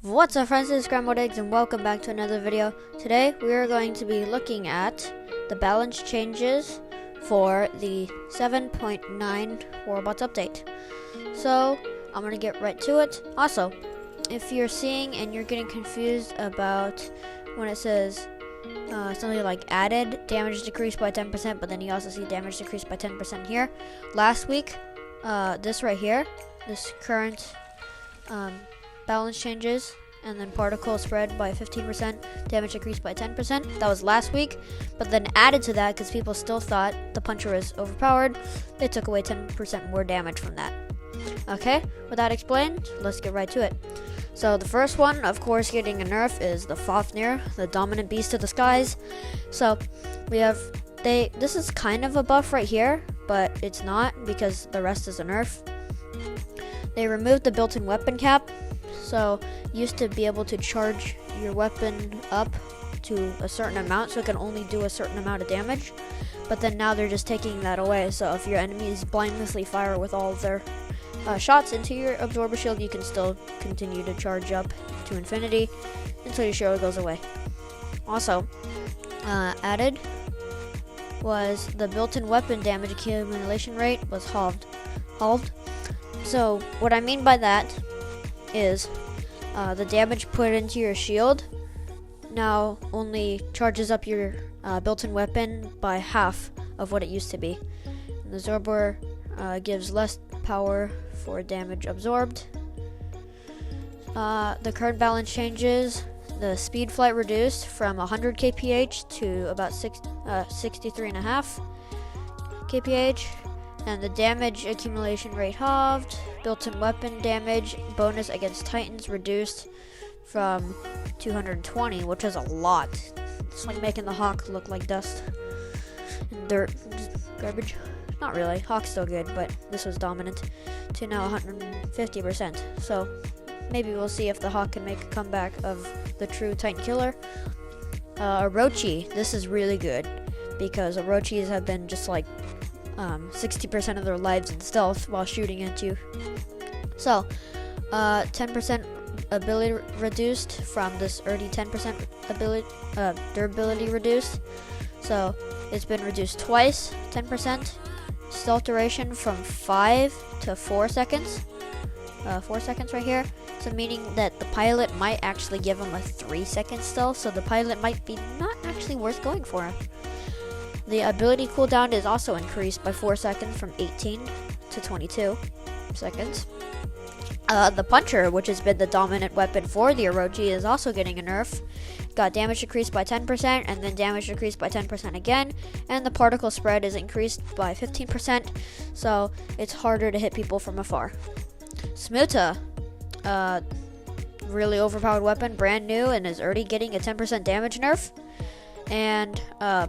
What's up friends, this is Scrambled Eggs and welcome back to another video. Today we are going to be looking at the balance changes for the 7.9 Robots update. So I'm going to get right to it. Also, if you're seeing and you're getting confused about when it says something like added, damage decreased by 10%, but then you also see damage decreased by 10% here. Last week, this right here, this current balance changes, and then particle spread by 15%, damage decreased by 10%. That was last week, but then added to that, because people still thought the puncher was overpowered, they took away 10% more damage from that. Okay, with that explained, let's get right to it. So the first one, of course, getting a nerf is the Fafnir, the dominant beast of the skies. So we have, this is kind of a buff right here, but it's not because the rest is a nerf. They removed the built-in weapon cap. So you used to be able to charge your weapon up to a certain amount, so it can only do a certain amount of damage. But then now they're just taking that away, so if your enemies blindlessly fire with all of their shots into your absorber shield, you can still continue to charge up to infinity until your shield goes away. Also, added was the built-in weapon damage accumulation rate was halved. So what I mean by that is the damage put into your shield now only charges up your built-in weapon by half of what it used to be. And the absorber gives less power for damage absorbed. The current balance changes. The speed flight reduced from 100 kph to about 63.5 kph. And the damage accumulation rate halved. Built-in weapon damage bonus against Titans reduced from 220, which is a lot. It's like making the Hawk look like dust and dirt, garbage. Not really, Hawk's still good, but this was dominant, to now 150%. So maybe we'll see if the Hawk can make a comeback of the true Titan killer. Orochi, this is really good because Orochis have been just like 60% of their lives in stealth while shooting at you. So, 10% ability reduced from this already 10% ability durability reduced. So, it's been reduced twice, 10%. Stealth duration from 5 to 4 seconds. 4 seconds right here. So, meaning that the pilot might actually give him a 3-second stealth. So, the pilot might be not actually worth going for him. The ability cooldown is also increased by 4 seconds from 18 to 22 seconds. The puncher, which has been the dominant weapon for the Orochi, is also getting a nerf. Got damage decreased by 10% and then damage decreased by 10% again. And the particle spread is increased by 15%, so it's harder to hit people from afar. Smuta, really overpowered weapon, brand new, and is already getting a 10% damage nerf. And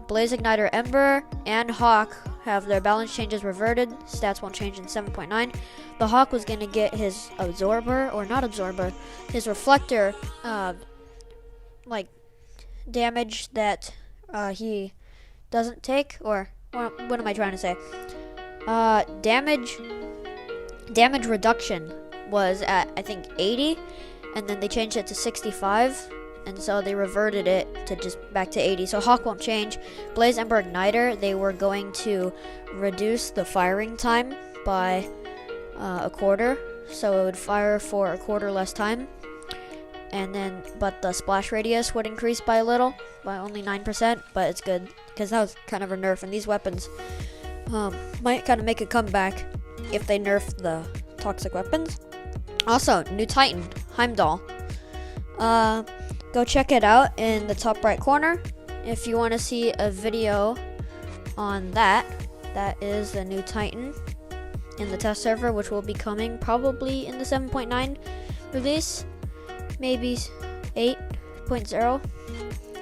Blaze Igniter Ember and Hawk have their balance changes reverted. Stats won't change in 7.9. The Hawk was going to get his absorber, or not absorber, his reflector, like damage that he doesn't take, or what am I trying to say? Damage reduction was at, I think, 80, and then they changed it to 65. And so they reverted it to just back to 80. So Hawk won't change. Blaze Ember Igniter, they were going to reduce the firing time by a quarter. So it would fire for a quarter less time. And then, but the splash radius would increase by a little, by only 9%. But it's good, because that was kind of a nerf. And these weapons might kind of make a comeback if they nerf the toxic weapons. Also, new Titan, Heimdall. Go check it out in the top right corner if you want to see a video on that. That is the new Titan in the test server, which will be coming probably in the 7.9 release, maybe 8.0.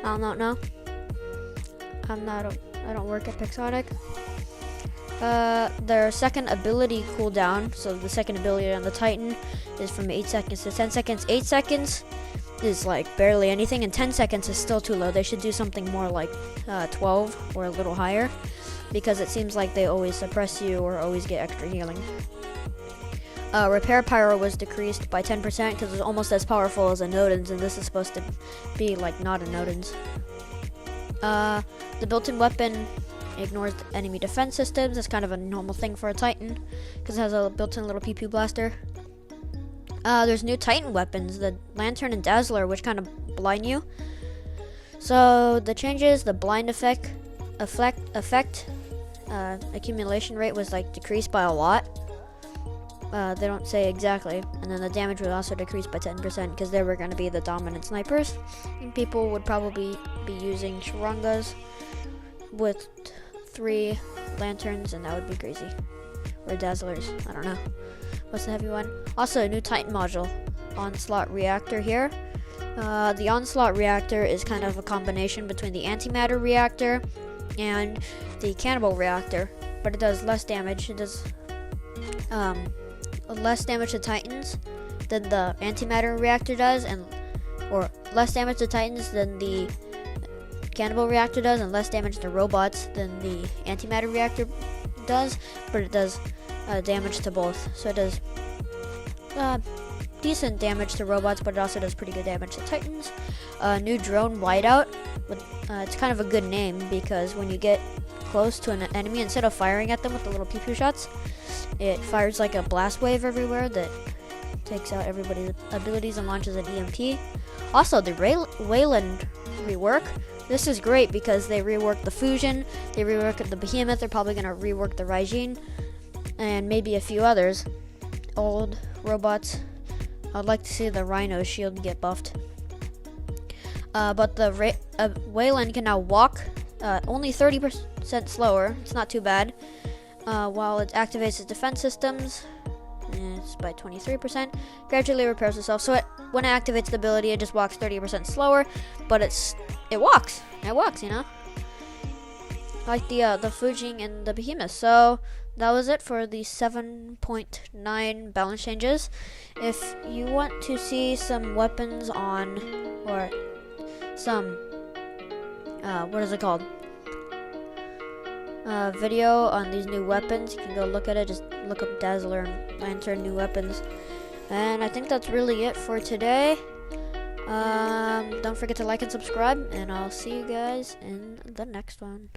I don't know. I don't work at Pixonic. Their second ability cooldown, so the second ability on the Titan is from 8 seconds to 10 seconds. 8 seconds is like barely anything, and 10 seconds is still too low. They should do something more like 12 or a little higher, because it seems like they always suppress you or always get extra healing. Repair Pyro was decreased by 10% because it's almost as powerful as a Nodens, and this is supposed to be like not a Nodens. The built-in weapon ignores the enemy defense systems. It's kind of a normal thing for a Titan because it has a built-in little PP blaster. There's new Titan weapons, the Lantern and Dazzler, which kind of blind you. So the changes, the blind effect accumulation rate was like decreased by a lot. They don't say exactly, and then the damage was also decreased by 10% because they were going to be the dominant snipers, and people would probably be using Sharangas with 3 lanterns, and that would be crazy. Or Dazzlers, I don't know. What's the heavy one? Also, a new Titan module, Onslaught Reactor here. The Onslaught Reactor is kind of a combination between the Antimatter Reactor and the Cannibal Reactor, but it does less damage. It does less damage to Titans than the Antimatter Reactor does, or less damage to Titans than the Cannibal Reactor does, and less damage to robots than the Antimatter Reactor does, but it does damage to both. So it does decent damage to robots, but it also does pretty good damage to Titans. New Drone Whiteout. It's kind of a good name because when you get close to an enemy, instead of firing at them with the little pew-pew shots, it fires like a blast wave everywhere that takes out everybody's abilities and launches an EMP. Also, the Weyland rework. This is great because they reworked the Fujin, they reworked the Behemoth, they're probably going to rework the Raijin, and maybe a few others. Old robots. I'd like to see the Rhino shield get buffed. But the Weyland can now walk only 30% slower. It's not too bad. While it activates its defense systems, it's by 23%. Gradually repairs itself. So when it activates the ability, it just walks 30% slower, but it walks. It walks, you know, like the Fujin and the Behemoth. So that was it for the 7.9 balance changes. If you want to see some weapons on, or some what is it called? Video on these new weapons, you can go look at it. Just look up Dazzler and Lantern new weapons. And I think that's really it for today. Don't forget to like and subscribe, and I'll see you guys in the next one.